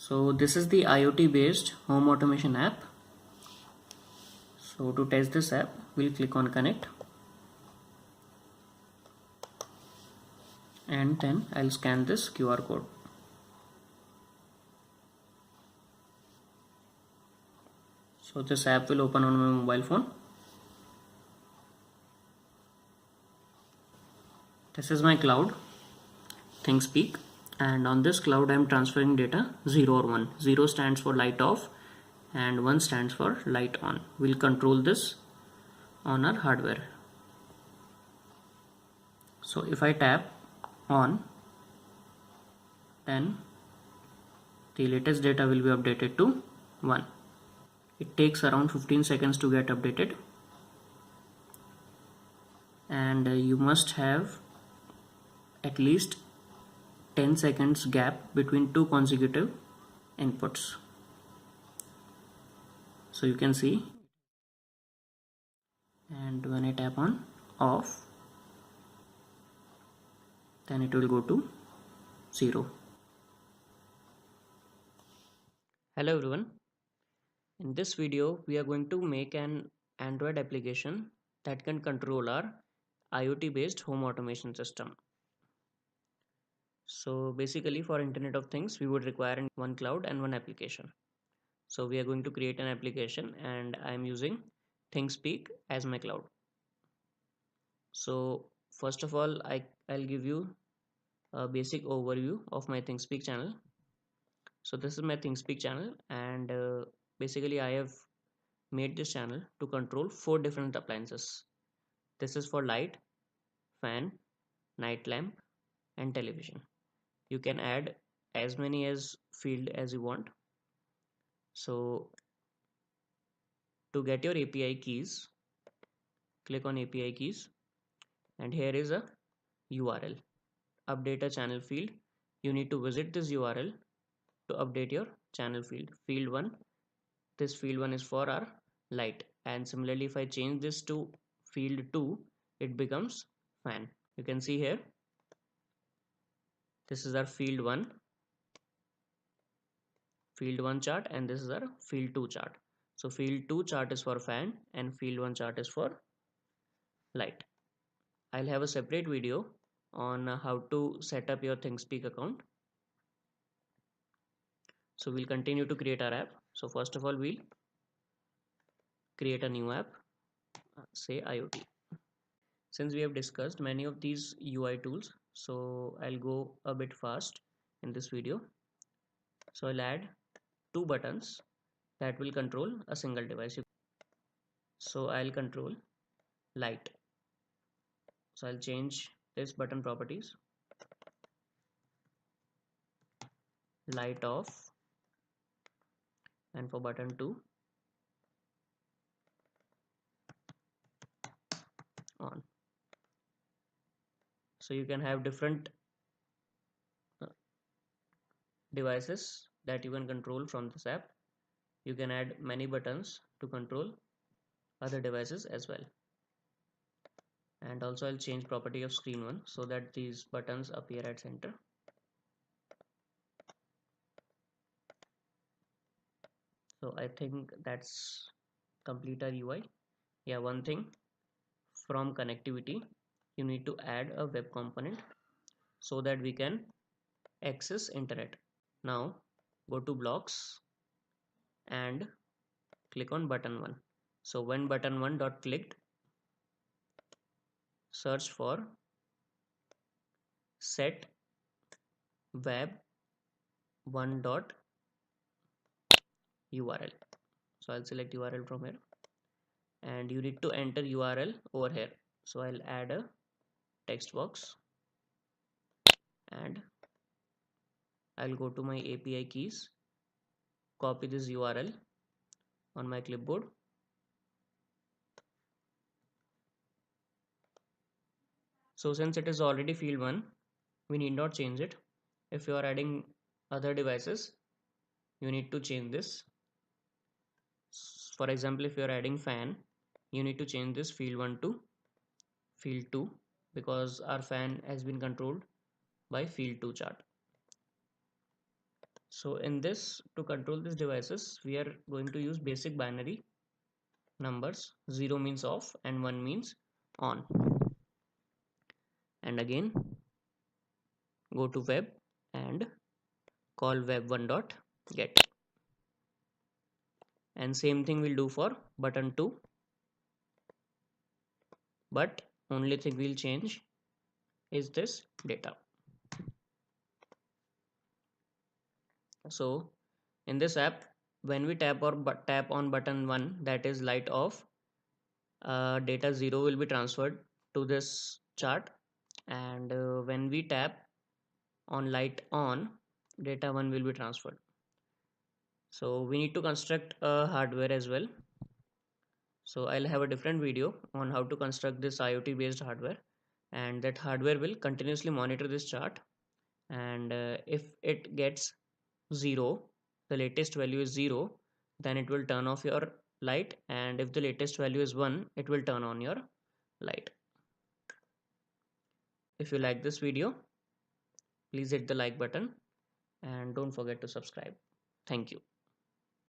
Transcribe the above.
So this is the IoT based home automation app. So to test this app, we'll click on connect and then I'll scan this QR code. So this app will open on my mobile phone. This is my cloud, ThinkSpeak, and on this cloud I'm transferring data 0 or 1. 0 stands for light off and 1 stands for light on. We'll control this on our hardware. So if I tap on, then the latest data will be updated to 1. It takes around 15 seconds to get updated, and you must have at least 10 seconds gap between two consecutive inputs. So you can see, and when I tap on off, then it will go to 0. Hello everyone. In this video, we are going to make an Android application that can control our IoT based home automation system. So basically for Internet of Things, we would require one cloud and one application. So we are going to create an application and I am using ThinkSpeak as my cloud. So first of all, I'll give you a basic overview of my ThinkSpeak channel. So this is my ThinkSpeak channel, and basically I have made this channel to control 4 different appliances. This is for light, fan, night lamp, and television. You can add as many as field as you want. So to get your API keys, click on API keys, and here is a URL, update a channel field. You need to visit this URL to update your channel field. Field 1, this field 1 is for our light, and similarly if I change this to field 2, it becomes fan. You can see here, this is our field 1 chart, and this is our field 2 chart. So field 2 chart is for fan and field 1 chart is for light. I'll have a separate video on how to set up your ThinkSpeak account. So we'll continue to create our app. So first of all, we'll create a new app, say IoT. Since we have discussed many of these UI tools, so I'll go a bit fast in this video. So I'll add 2 buttons that will control a single device. So I'll control light. So I'll change this button properties, light off, and for button 2, on. So you can have different devices that you can control from this app. You can add many buttons to control other devices as well. And also I'll change property of screen 1 so that these buttons appear at center. So I think that's complete our UI. Yeah, one thing, from connectivity you need to add a web component so that we can access internet. Now go to blocks and click on button 1. So when button 1 dot clicked, search for set web 1 dot URL. So I'll select URL from here, and you need to enter URL over here. So I'll add a text box and I'll go to my API keys, copy this URL on my clipboard. So since it is already field 1, we need not change it. If you are adding other devices, you need to change this. For example, if you are adding fan, you need to change this field 1 to field 2 because our fan has been controlled by field 2 chart. So in this, to control these devices, we are going to use basic binary numbers. 0 means off and 1 means on. And again, go to web and call web1.get. And same thing we'll do for button 2, but only thing we'll change is this data. So in this app, when we tap on button 1, that is light off, data 0 will be transferred to this chart, and when we tap on light on, data 1 will be transferred. So we need to construct a hardware as well. So I'll have a different video on how to construct this IoT based hardware, and that hardware will continuously monitor this chart, and if it gets 0, the latest value is 0, then it will turn off your light, and if the latest value is 1, it will turn on your light. If you like this video, please hit the like button and don't forget to subscribe. Thank you.